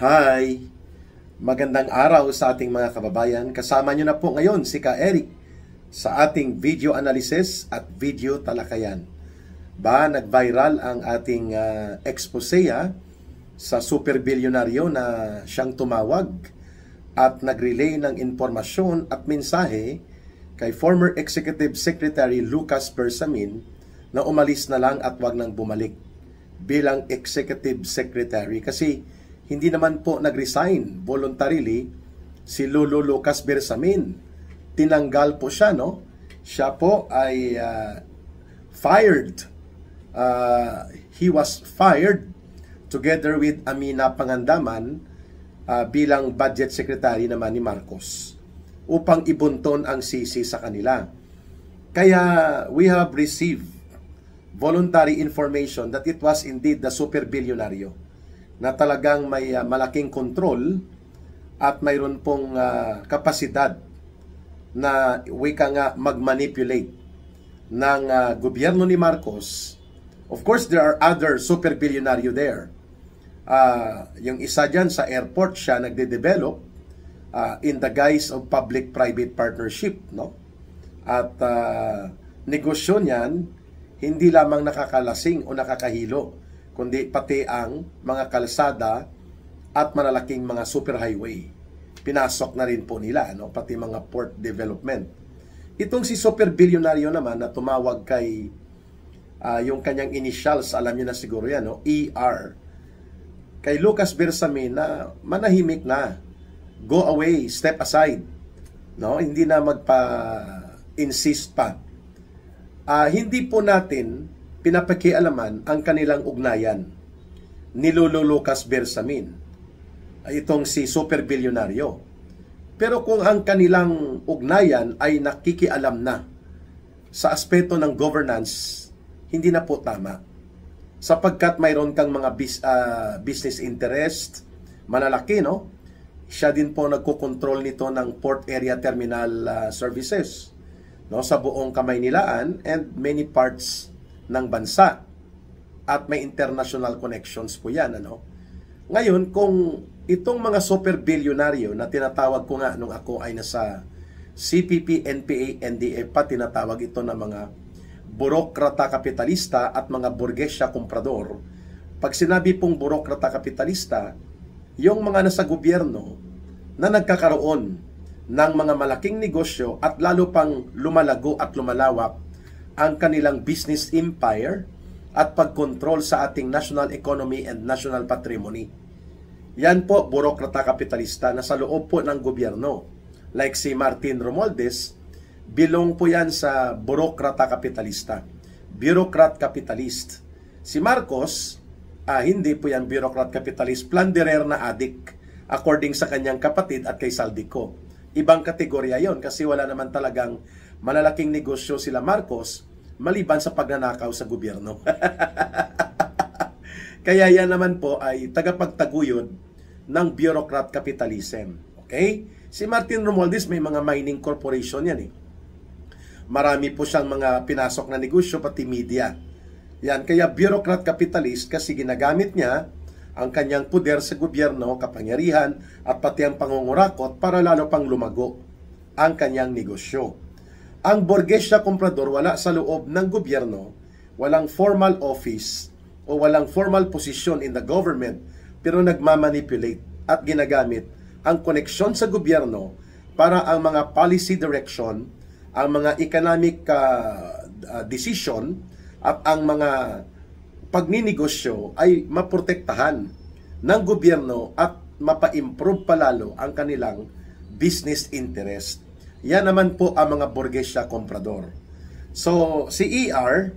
Hi! Magandang araw sa ating mga kababayan. Kasama nyo na po ngayon si Ka Eric sa ating video analysis at video talakayan. Nag-viral ang ating exposé sa super bilyonaryo na siyang tumawag at nag-relay ng impormasyon at mensahe kay former Executive Secretary Lucas Bersamin na umalis na lang at wag nang bumalik bilang Executive Secretary kasi hindi naman po nag-resign voluntarily si Lolo Lucas Bersamin. Tinanggal po siya, no? Siya po ay fired. He was fired together with Amina Pangandaman bilang budget secretary naman ni Marcos upang ibunton ang sisi sa kanila. Kaya we have received voluntary information that it was indeed the super bilyonaryo na talagang may malaking kontrol at mayroon pong kapasidad na wika nga mag-manipulate ng gobyerno ni Marcos. Of course, there are other super bilyonaryo there. Yung isa dyan sa airport, siya nagde-develop in the guise of public-private partnership, no? At negosyo niyan, hindi lamang nakakalasing o nakakahilo, kundi pati ang mga kalsada at malalaking mga superhighway. Pinasok na rin po nila, no? Pati mga port development. Itong si super bilyonaryo naman na tumawag kay yung kanyang initials, alam niyo na siguro yan, no? ER. Kay Lucas Bersamin na manahimik na. Go away, step aside. No? Hindi na magpa-insist pa. Hindi po natin pinapakialaman ang kanilang ugnayan ni Lolo Lucas Bersamin, itong si super bilyonaryo. Pero kung ang kanilang ugnayan ay nakikialam na sa aspeto ng governance, hindi na po tama. Sapagkat mayroon kang mga business interest, malalaki, no? Siya din po nagkokontrol nito ng port area terminal services, no? Sa buong Kamaynilaan and many parts ng bansa. At may international connections po yan, ano? Ngayon, kung itong mga super bilyonaryo na tinatawag ko nga nung ako ay nasa CPP, NPA, NDA pa, tinatawag ito na mga burokrata kapitalista at mga burgesya komprador. Pag sinabi pong burokrata kapitalista, yung mga nasa gobyerno na nagkakaroon ng mga malaking negosyo at lalo pang lumalago at lumalawak ang kanilang business empire at pagkontrol sa ating national economy and national patrimony. Yan po, burokrata kapitalista na sa loob po ng gobyerno. Like si Martin Romualdez, bilong po yan sa burokrata kapitalista. Bureaucrat capitalist. Si Marcos, hindi po yan bureaucrat capitalist, plunderer na adik, according sa kanyang kapatid at kay Saldico. Ibang kategorya yon kasi wala naman talagang malalaking negosyo sila Marcos maliban sa pagnanakaw sa gobyerno. Kaya yan naman po ay tagapagtaguyod ng bureaucrat capitalism. Okay? Si Martin Romualdez may mga mining corporation yan eh. Marami po siyang mga pinasok na negosyo pati media. Yan, kaya bureaucrat capitalist kasi ginagamit niya ang kanyang puder sa gobyerno, kapangyarihan at pati ang pangungurakot para lalo pang lumago ang kanyang negosyo. Ang burgesya komprador wala sa loob ng gobyerno, walang formal office o walang formal position in the government, pero nagmamanipulate at ginagamit ang koneksyon sa gobyerno para ang mga policy direction, ang mga economic decision at ang mga pagninegosyo ay maprotektahan ng gobyerno at mapa-improve palalo ang kanilang business interest. Yan naman po ang mga burgesya komprador. So, si ER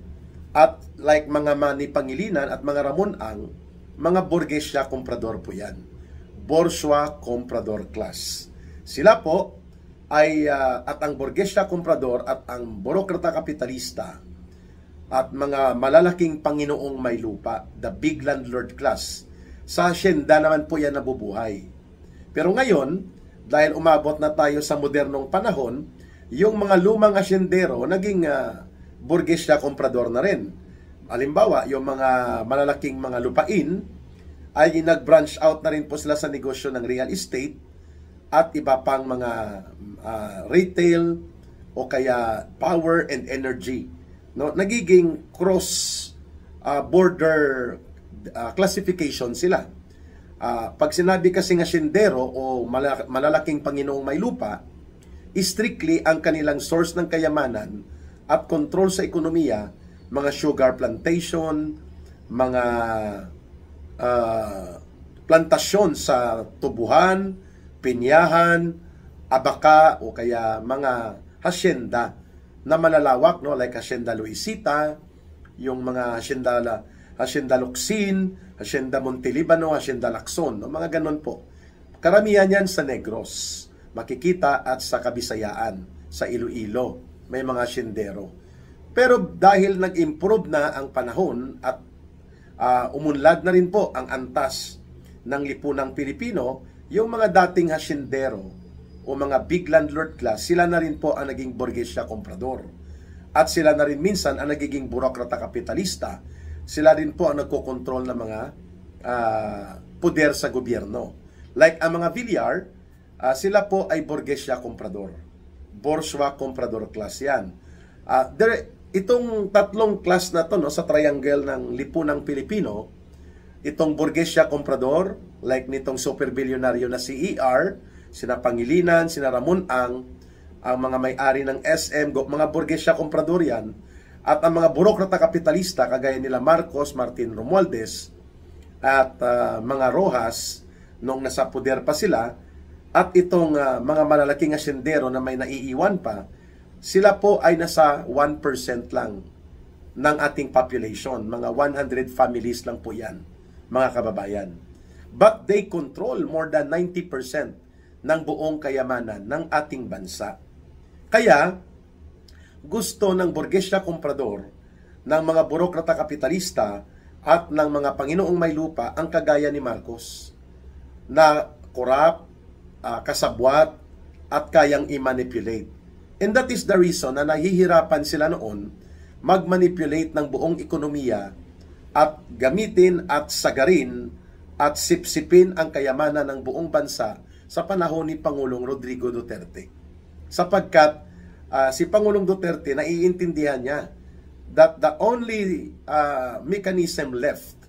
at like mga Manny Pangilinan at mga Ramon Ang, mga burgesya komprador po yan. Bourgeois comprador class. Sila po ay, at ang burgesya komprador at ang burokrata kapitalista at mga malalaking panginoong may lupa, the big landlord class, sa asyenda naman po yan nabubuhay. Pero ngayon, dahil umabot na tayo sa modernong panahon, yung mga lumang asyendero naging burgesya komprador na rin. Halimbawa, yung mga malalaking mga lupain ay nag-branch out na rin po sila sa negosyo ng real estate at iba pang mga retail o kaya power and energy. No, nagiging cross border classification sila. Pag sinabi kasi nga sindero o malalaking Panginoong may lupa, strictly ang kanilang source ng kayamanan at control sa ekonomiya, mga sugar plantation, mga plantasyon sa tubuhan, pinyahan, abaka o kaya mga hasyenda na malalawak, no, like Hacienda Luisita, yung mga Hacienda Luxin, Hacienda Montelibano, Hacienda Lacson, no, mga ganun po. Karamihan yan sa Negros, makikita, at sa Kabisayaan, sa Iloilo, may mga hasyendero. Pero dahil nag-improve na ang panahon at umunlad na rin po ang antas ng lipunang Pilipino, yung mga dating hasyendero o mga big landlord class, sila na rin po ang naging borgesya komprador. At sila na rin minsan ang nagiging burokrata kapitalista. Sila rin po ang nagkokontrol ng mga poder sa gobyerno. Like ang mga Villar, sila po ay borgesya komprador. Bourgeois komprador class yan. Itong tatlong class na to, no, sa triangle ng lipunang Pilipino, itong borgesya komprador, like nitong super bilyonaryo na si ER, sina Pangilinan, sina Ramon ang mga may-ari ng SM, mga borgesya komprador yan, at ang mga burokrata kapitalista, kagaya nila Marcos, Martin Romualdez, at mga Rojas, nung nasa poder pa sila, at itong mga malalaking asyendero na may naiiwan pa, sila po ay nasa 1% lang ng ating population. Mga 100 families lang po yan, mga kababayan. But they control more than 90% ng buong kayamanan ng ating bansa. Kaya, gusto ng borgesya komprador, ng mga burokrata kapitalista, at ng mga Panginoong may lupa ang kagaya ni Marcos, na korap, kasabwat, at kayang i-manipulate. And that is the reason na nahihirapan sila noon mag-manipulate ng buong ekonomiya at gamitin at sagarin at sipsipin ang kayamanan ng buong bansa sa panahon ni Pangulong Rodrigo Duterte. Sapagkat si Pangulong Duterte, naiintindihan niya that the only mechanism left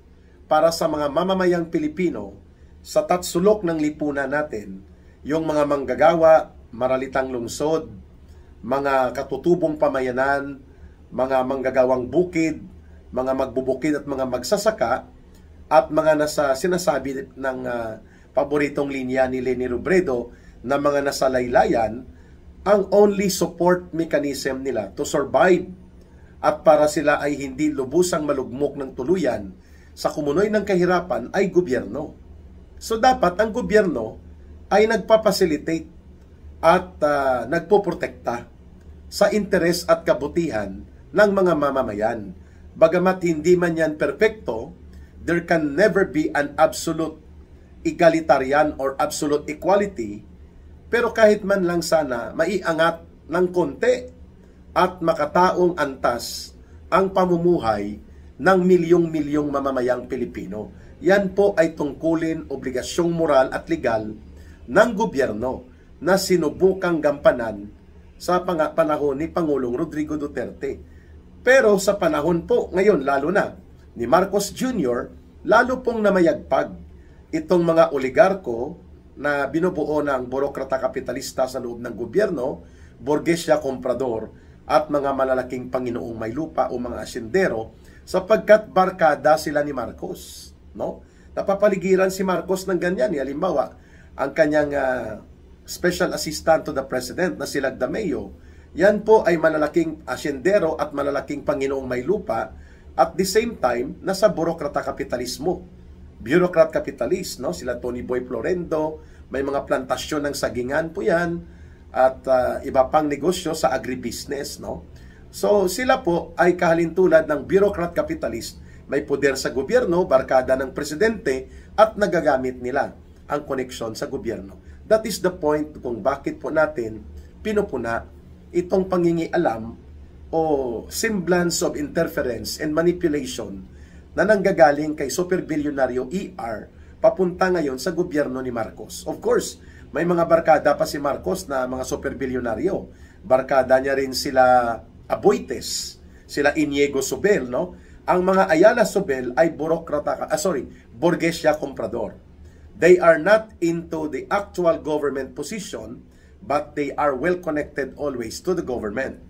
para sa mga mamamayang Pilipino sa tatsulok ng lipunan natin, yung mga manggagawa, maralitang lungsod, mga katutubong pamayanan, mga manggagawang bukid, mga magbubukid at mga magsasaka, at mga nasa sinasabi ng paboritong linya ni Leni Robredo na mga nasa laylayan, ang only support mechanism nila to survive at para sila ay hindi lubusang malugmok ng tuluyan sa kumunoy ng kahirapan ay gobyerno. So dapat ang gobyerno ay nagpapacilitate at nagpoprotekta sa interes at kabutihan ng mga mamamayan. Bagamat hindi man yan perfecto, there can never be an absolute egalitarian or absolute equality, pero kahit man lang sana maiangat ng konti at makataong antas ang pamumuhay ng milyong-milyong mamamayang Pilipino. Yan po ay tungkulin, obligasyong moral at legal ng gobyerno na sinubukang gampanan sa panahon ni Pangulong Rodrigo Duterte. Pero sa panahon po ngayon, lalo na ni Marcos Jr., lalo pong namayagpag itong mga oligarko na binubuo ng burokrata kapitalista sa loob ng gobyerno, borgesya komprador, at mga malalaking Panginoong may lupa o mga asyendero, sapagkat barkada sila ni Marcos. No? Napapaligiran si Marcos ng ganyan. Halimbawa, ang kanyang Special Assistant to the President na si Lagdameo, yan po ay malalaking asyendero at malalaking Panginoong may lupa, at the same time, nasa burokrata kapitalismo. Bureaucrat capitalist, no? Sila Tony Boy Florendo, may mga plantasyon ng sagingan po yan, at iba pang negosyo sa agribusiness, no? So sila po ay kahalintulad ng bureaucrat capitalist, may poder sa gobyerno, barkada ng presidente, at nagagamit nila ang koneksyon sa gobyerno. That is the point kung bakit po natin pinupuna itong pangingialam o semblance of interference and manipulation na nanggagaling kay super bilyonaryo ER papunta ngayon sa gobyerno ni Marcos. Of course, may mga barkada pa si Marcos na mga super bilyonaryo. Barkada niya rin sila Aboites, sila Iniego Sobel, no? Ang mga Ayala Sobel ay burgesya comprador. They are not into the actual government position, but they are well connected always to the government.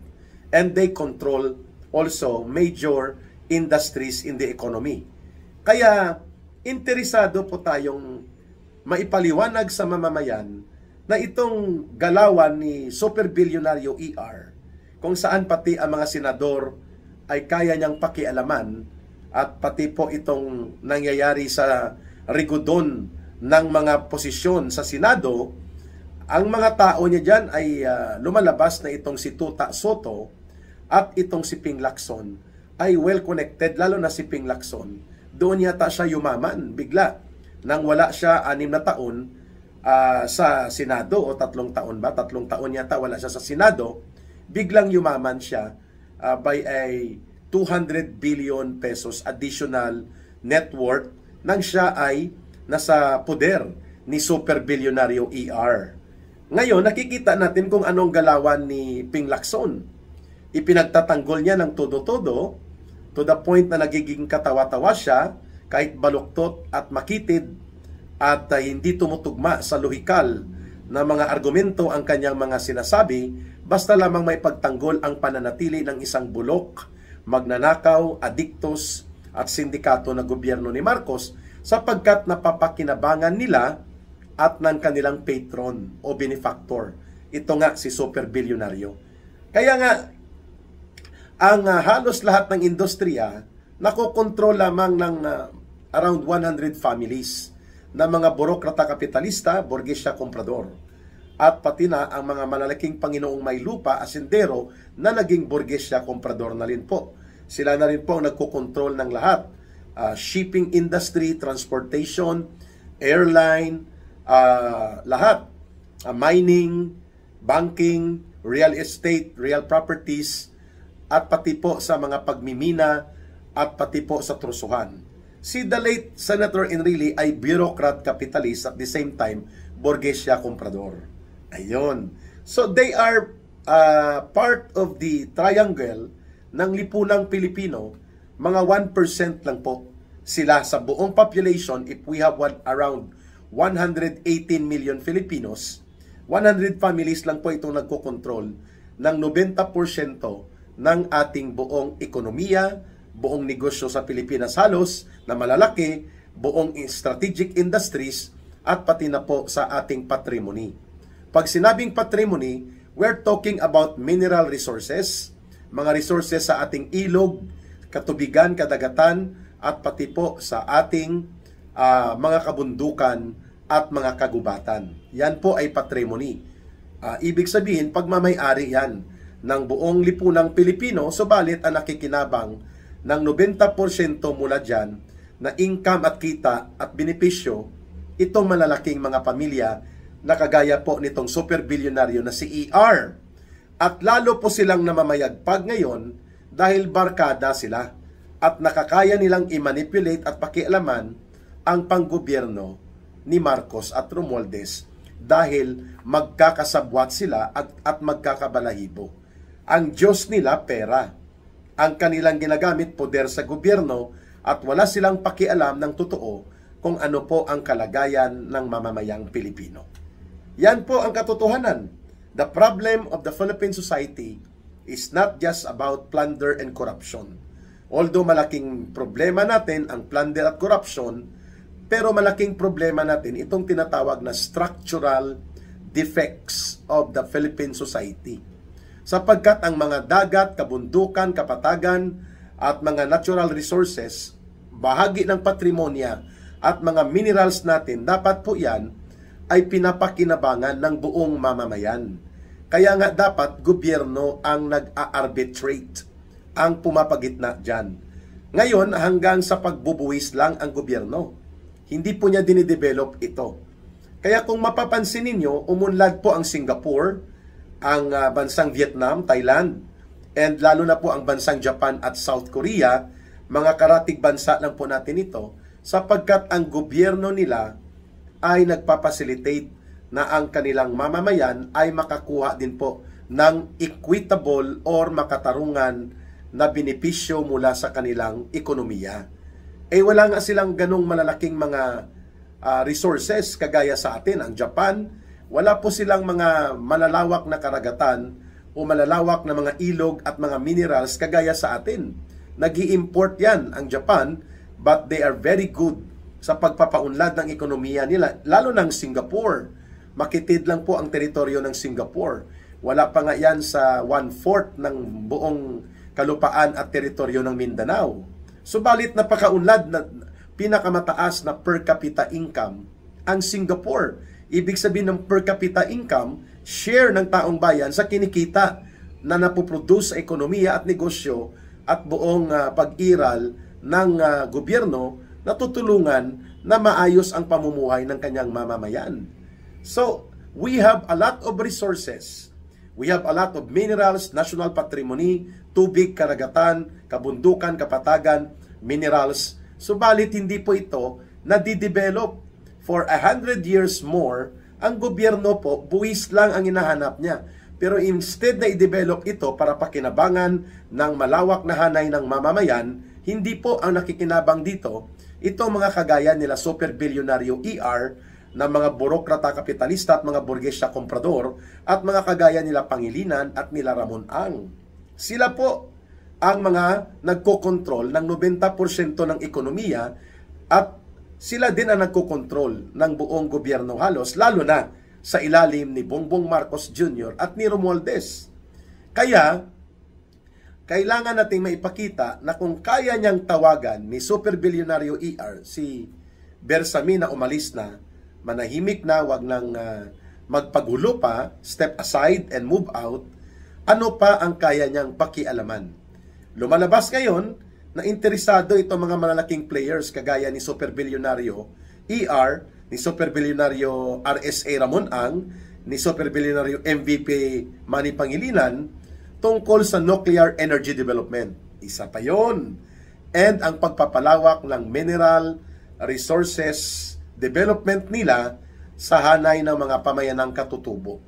And they control also major industries in the economy. Kaya, interesado po tayong maipaliwanag sa mamamayan na itong galawan ni super bilyonaryo ER, kung saan pati ang mga senador ay kaya niyang pakialaman, at pati po itong nangyayari sa rigodon ng mga posisyon sa Senado, ang mga tao niya dyan ay lumalabas na itong si Tuta Soto at itong si Ping Lacson ay well connected, lalo na si Ping Lacson. Doon yata siya yumaman bigla nang wala siya 6 na taon sa Senado, o 3 taon ba? 3 taon yata wala siya sa Senado. Biglang yumaman siya by a 200 billion pesos additional net worth nang siya ay nasa poder ni super bilyonaryo ER. Ngayon, nakikita natin kung anong galawan ni Ping Lacson. Ipinagtatanggol niya ng todo-todo to the point na nagiging katawa-tawa siya kahit baluktot at makitid at hindi tumutugma sa lohikal na mga argumento ang kanyang mga sinasabi, basta lamang may pagtanggol ang pananatili ng isang bulok, magnanakaw, adiktos at sindikato na gobyerno ni Marcos, sapagkat napapakinabangan nila at ng kanilang patron o benefactor. Ito nga si super bilyonaryo. Kaya nga, ang halos lahat ng industriya nakokontrol lamang ng around 100 families na mga burokrata kapitalista, burgesya komprador. At pati na ang mga malalaking panginoong may lupa, asindero, na naging burgesya komprador na rin po. Sila na rin po ang nagkokontrol ng lahat. Shipping industry, transportation, airline, lahat. Mining, banking, real estate, real properties, at pati po sa mga pagmimina, at pati po sa trusuhan. Si the late Senator Enrile ay bureaucrat capitalist, at the same time, burgesya komprador. Ayun. So they are part of the triangle ng lipunang Pilipino. Mga 1% lang po sila sa buong population. If we have around 118 million Filipinos, 100 families lang po itong nagkokontrol ng 90% ng ating buong ekonomiya, buong negosyo sa Pilipinas halos na malalaki, buong strategic industries, at pati na po sa ating patrimony. Pag sinabing patrimony, we're talking about mineral resources, mga resources sa ating ilog, katubigan, kadagatan, at pati po sa ating mga kabundukan at mga kagubatan. Yan po ay patrimony. Ibig sabihin, pagmamay-ari yan ng buong lipunang Pilipino, subalit ang nakikinabang ng 90% mula dyan na income at kita at benepisyo, itong malalaking mga pamilya na kagaya po nitong super bilyonaryo na si ER. At lalo po silang namamayagpag ngayon dahil barkada sila at nakakaya nilang i-manipulate at pakialaman ang panggobyerno ni Marcos at Romualdez dahil magkakasabwat sila at magkakabalahibo. Ang Diyos nila, pera. Ang kanilang ginagamit, poder sa gobyerno, at wala silang pakialam ng totoo kung ano po ang kalagayan ng mamamayang Pilipino. Yan po ang katotohanan. The problem of the Philippine society is not just about plunder and corruption. Although malaking problema natin ang plunder at corruption, pero malaking problema natin itong tinatawag na structural defects of the Philippine society. Sapagkat ang mga dagat, kabundukan, kapatagan, at mga natural resources, bahagi ng patrimonya at mga minerals natin, dapat po yan ay pinapakinabangan ng buong mamamayan. Kaya nga dapat gobyerno ang nag-arbitrate, ang pumapagitna dyan. Ngayon, hanggang sa pagbubuwis lang ang gobyerno. Hindi po niya dinidevelop ito. Kaya kung mapapansin ninyo, umunlad po ang Singapore, ang bansang Vietnam, Thailand, and lalo na po ang bansang Japan at South Korea. Mga karatig bansa lang po natin ito, sapagkat ang gobyerno nila ay nagpapacilitate na ang kanilang mamamayan ay makakuha din po ng equitable or makatarungan na benepisyo mula sa kanilang ekonomiya. Wala nga silang ganong malalaking mga resources kagaya sa atin. Ang Japan, wala po silang mga malalawak na karagatan o malalawak na mga ilog at mga minerals kagaya sa atin. Nag-i-import yan ang Japan, but they are very good sa pagpapaunlad ng ekonomiya nila, lalo ng Singapore. Makitid lang po ang teritoryo ng Singapore. Wala pa nga yan sa 1/4 ng buong kalupaan at teritoryo ng Mindanao. Subalit napakaunlad na pinakamataas na per capita income ang Singapore. Ibig sabihin ng per capita income, share ng taong bayan sa kinikita na napoproduce sa ekonomiya at negosyo at buong pag-iral ng gobyerno na tutulungan na maayos ang pamumuhay ng kanyang mamamayan. So, we have a lot of resources. We have a lot of minerals, national patrimony, tubig, karagatan, kabundukan, kapatagan, minerals. Subalit hindi po ito nadidevelop. For 100 years more, ang gobyerno po, buwis lang ang hinahanap niya. Pero instead na i-develop ito para pakinabangan ng malawak na hanay ng mamamayan, hindi po ang nakikinabang dito ito mga kagaya nila super bilyonaryo ER na mga burokrata kapitalista at mga burgesya komprador at mga kagaya nila Pangilinan at nila Ramon Ang. Sila po ang mga nagkokontrol ng 90% ng ekonomiya at sila din ang nagkokontrol ng buong gobyerno halos, lalo na sa ilalim ni Bongbong Marcos Jr. at ni Romualdez. Kaya, kailangan nating maipakita na kung kaya niyang tawagan ni super bilyonaryo ER, si Bersamin na umalis na, manahimik na, wag nang magpagulo pa, step aside and move out, ano pa ang kaya niyang pakialaman? Lumalabas ngayon na interesado itong mga malalaking players kagaya ni super bilyonaryo ER, ni super bilyonaryo RSA Ramon Ang, ni super bilyonaryo MVP Manny Pangilinan, tungkol sa nuclear energy development. Isa pa yon. And ang pagpapalawak ng mineral resources development nila sa hanay ng mga pamayanang katutubo.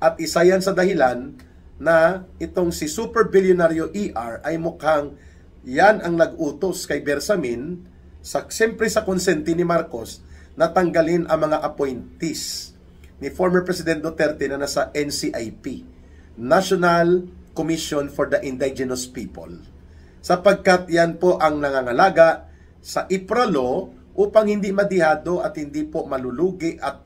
At isa yan sa dahilan na itong si super bilyonaryo ER ay mukhang yan ang nag-utos kay Bersamin siyempre sa konsenti ni Marcos na tanggalin ang mga appointees ni former President Duterte na nasa NCIP, National Commission for the Indigenous People, sapagkat yan po ang nangangalaga sa IPRA law upang hindi madihado at hindi po malulugi at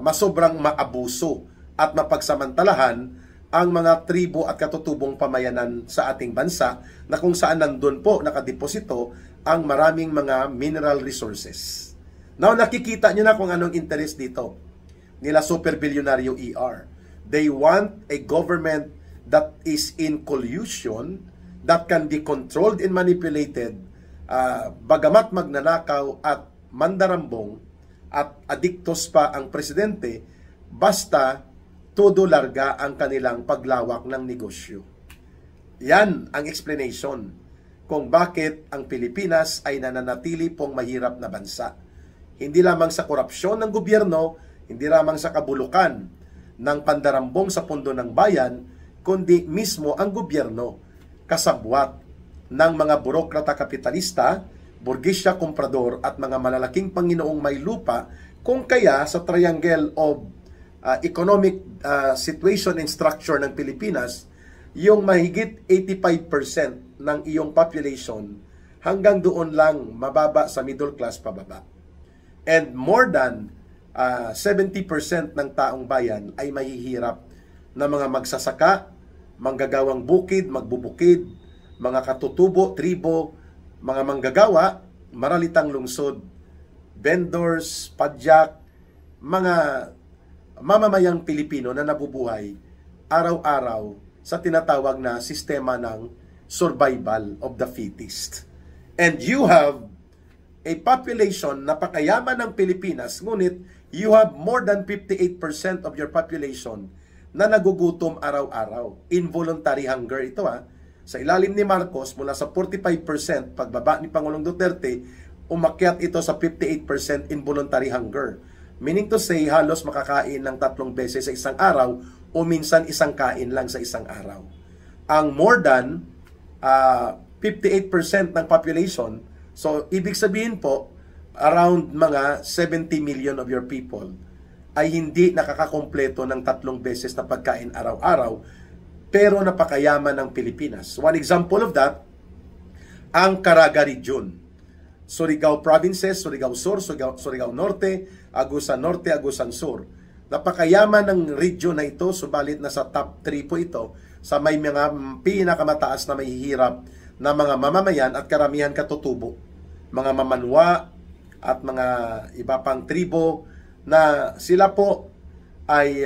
masobrang maabuso at mapagsamantalahan ang mga tribo at katutubong pamayanan sa ating bansa na kung saan nandun po nakadeposito ang maraming mga mineral resources. Now nakikita nyo na kung anong interest dito nila super bilyonaryo ER. They want a government that is in collusion, that can be controlled and manipulated, bagamat magnanakaw at mandarambong at adiktos pa ang presidente, basta todo larga ang kanilang paglawak ng negosyo. Yan ang explanation kung bakit ang Pilipinas ay nananatili pong mahirap na bansa. Hindi lamang sa korupsyon ng gobyerno, hindi lamang sa kabulukan ng pandarambong sa pundo ng bayan, kundi mismo ang gobyerno, kasabwat ng mga burokrata kapitalista, burgesya komprador at mga malalaking panginoong may lupa, kung kaya sa triangle of economic situation and structure ng Pilipinas, yung mahigit 85% ng iyong population hanggang doon lang mababa sa middle class pababa. And more than 70% ng taong bayan ay mahihirap na mga magsasaka, manggagawang bukid, magbubukid, mga katutubo, tribo, mga manggagawa, maralitang lungsod, vendors, padyak, mga mamamayang Pilipino na nabubuhay araw-araw sa tinatawag na sistema ng survival of the fittest. And you have a population na pakayaman ng Pilipinas, ngunit you have more than 58% of your population na nagugutom araw-araw. Involuntary hunger ito Sa ilalim ni Marcos, mula sa 45% pagbaba ni Pangulong Duterte, umakyat ito sa 58% involuntary hunger. Meaning to say, halos makakain ng 3 beses sa isang araw o minsan isang kain lang sa isang araw. Ang more than 58% ng population, so ibig sabihin po, around mga 70 million of your people ay hindi nakakakompleto ng 3 beses na pagkain araw-araw, pero napakayaman ng Pilipinas. One example of that, ang Caraga Region. Surigao Provinces, Surigao Sur, Surigao Norte, Agusan Norte, Agusan Sur. Napakayaman ng region na ito, subalit nasa top 3 po ito sa may mga pinakamataas na mahihirap na mga mamamayan at karamihan katutubo. Mga mamanwa at mga iba pang tribo na sila po ay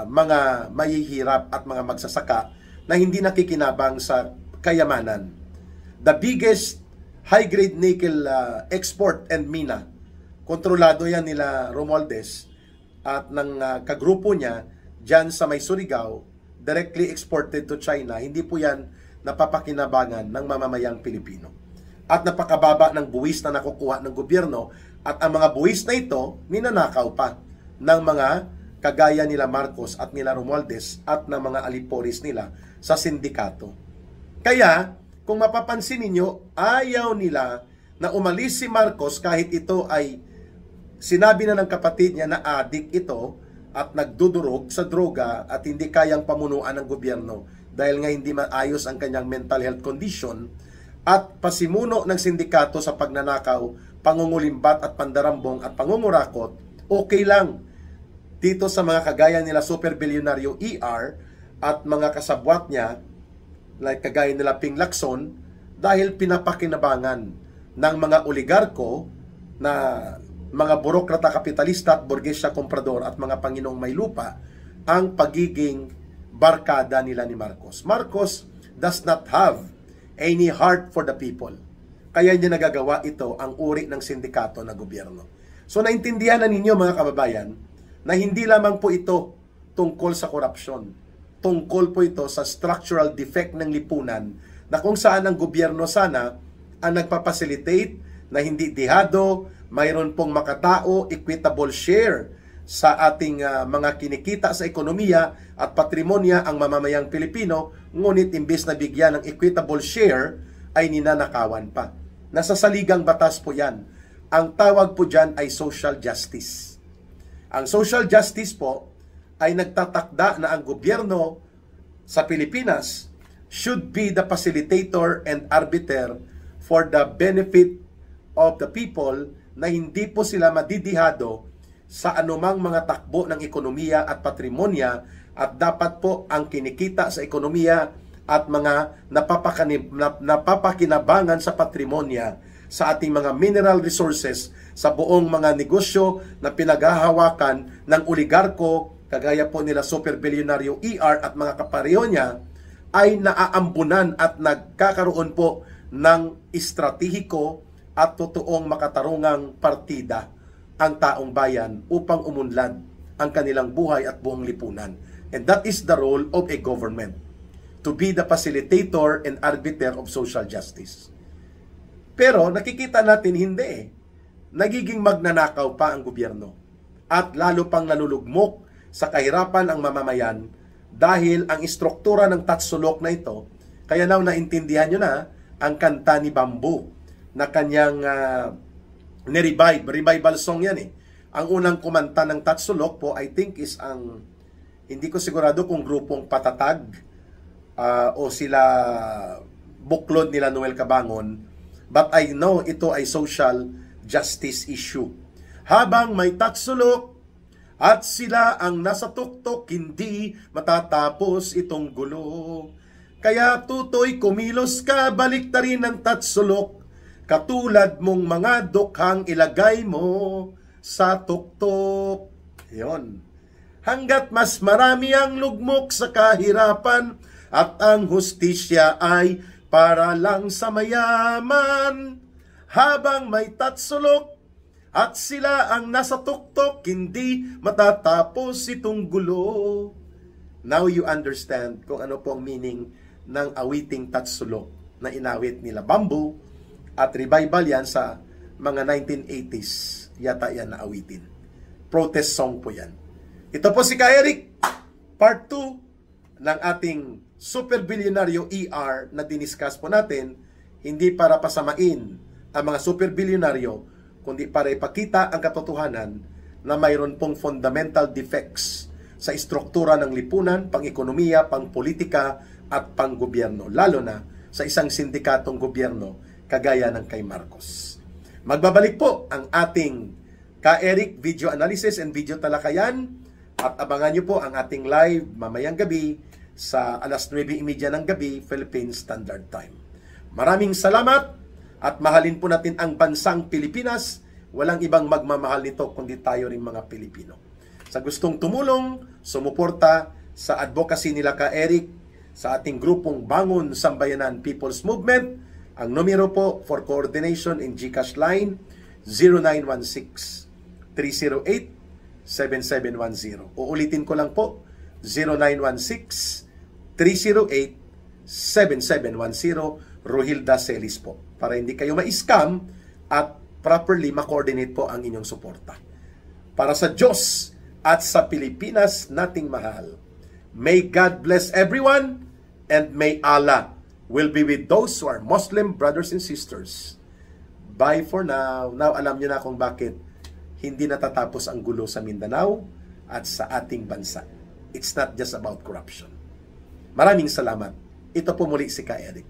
mga mahihirap at mga magsasaka na hindi nakikinabang sa kayamanan. The biggest high-grade nickel export and mina, kontrolado yan nila Romualdez at ng kagrupo niya dyan sa may Surigao, directly exported to China. Hindi po yan napapakinabangan ng mamamayang Pilipino. At napakababa ng buwis na nakukuha ng gobyerno at ang mga buwis na ito, ninanakaw pa ng mga kagaya nila Marcos at nila Romualdez at ng mga aliporis nila sa sindikato. Kaya, kung mapapansin ninyo, ayaw nila na umalis si Marcos kahit ito ay sinabi na ng kapatid niya na adik ito at nagdudurog sa droga at hindi kayang pamunuan ng gobyerno dahil nga hindi maayos ang kanyang mental health condition at pasimuno ng sindikato sa pagnanakaw, pangungulimbat at pandarambong at pangungurakot, okay lang. Dito sa mga kagaya nila super bilyonaryo ER at mga kasabwat niya, like kagaya nila Ping Lacson, dahil pinapakinabangan ng mga oligarko na mga burokrata kapitalista at burgesya komprador at mga Panginoong may lupa ang pagiging barkada nila ni Marcos. Marcos does not have any heart for the people. Kaya niya nagagawa ito ang uri ng sindikato na gobyerno. So naintindihan na ninyo mga kababayan na hindi lamang po ito tungkol sa korupsyon. Tungkol po ito sa structural defect ng lipunan na kung saan ang gobyerno sana ang nagpapacilitate na hindi dihado, mayroon pong makatao, equitable share sa ating mga kinikita sa ekonomiya at patrimonya ang mamamayang Pilipino, ngunit imbes na bigyan ng equitable share ay ninanakawan pa. Nasa saligang batas po yan. Ang tawag po dyan ay social justice. Ang social justice po ay nagtatakda na ang gobyerno sa Pilipinas should be the facilitator and arbiter for the benefit of the people na hindi po sila madidihado sa anumang mga takbo ng ekonomiya at patrimonya at dapat po ang kinikita sa ekonomiya at mga napapakinabangan sa patrimonya sa ating mga mineral resources sa buong mga negosyo na pinaghahawakan ng oligarko kagaya po nila super bilyonaryo ER at mga kapareho niya ay naaambunan at nagkakaroon po ng estratehiko at totoong makatarungang partida ang taong bayan upang umunlad ang kanilang buhay at buong lipunan. And that is the role of a government, to be the facilitator and arbiter of social justice. Pero nakikita natin hindi nagiging magnanakaw pa ang gobyerno at lalo pang nalulugmok sa kahirapan ang mamamayan dahil ang istruktura ng tatsulok na ito, kaya now naintindihan nyo na ang kanta ni Bamboo na kanyang revival song yan eh. Ang unang kumanta ng tatsulok po I think is ang, hindi ko sigurado kung grupong Patatag o sila Buklod nila Noel Cabangon, but I know ito ay social justice issue. Habang may tatsulok at sila ang nasa tuktok, hindi matatapos itong gulo. Kaya tutoy kumilos ka, baliktarin ng tatsulok, katulad mong mga dukhang ilagay mo sa tuktok. Yon. Hanggat mas marami ang lugmok sa kahirapan at ang hustisya ay para lang sa mayaman. Habang may tatsulok at sila ang nasa tuktok, hindi matatapos itong gulo. Now you understand kung ano po ang meaning ng awiting tatsulok na inawit nila Bamboo at revival yan sa mga 1980s yata yan na awitin. Protest song po yan. Ito po si Ka Eric, part 2 ng ating super bilyonaryo ER na diniscuss po natin, hindi para pasamain ang mga super bilyonaryo, kundi para ipakita ang katotohanan na mayroon pong fundamental defects sa istruktura ng lipunan, pang-ekonomiya, pang-politika at pang-gobyerno, lalo na sa isang sindikatong gobyerno kagaya ng kay Marcos. Magbabalik po ang ating Ka Eric video analysis and video talakayan at abangan nyo po ang ating live mamayang gabi sa alas 9:30 ng gabi Philippine Standard Time. Maraming salamat at mahalin po natin ang bansang Pilipinas. Walang ibang magmamahal nito kundi tayo ring mga Pilipino. Sa gustong tumulong, sumuporta sa advocacy nila Ka Eric sa ating grupong Bangon Sambayanan People's Movement, ang numero po for coordination in GCash line 0916-308-7710. Uulitin ko lang po, 0916-308-7710, Rohilda Celis po, para hindi kayo ma-scam at properly ma-coordinate po ang inyong suporta. Para sa Diyos at sa Pilipinas nating mahal, may God bless everyone and may Allah will be with those who are Muslim brothers and sisters. Bye for now. Now alam niyo na kung bakit hindi natatapos ang gulo sa Mindanao at sa ating bansa. It's not just about corruption. Maraming salamat. Ito po muli si Ka Eric.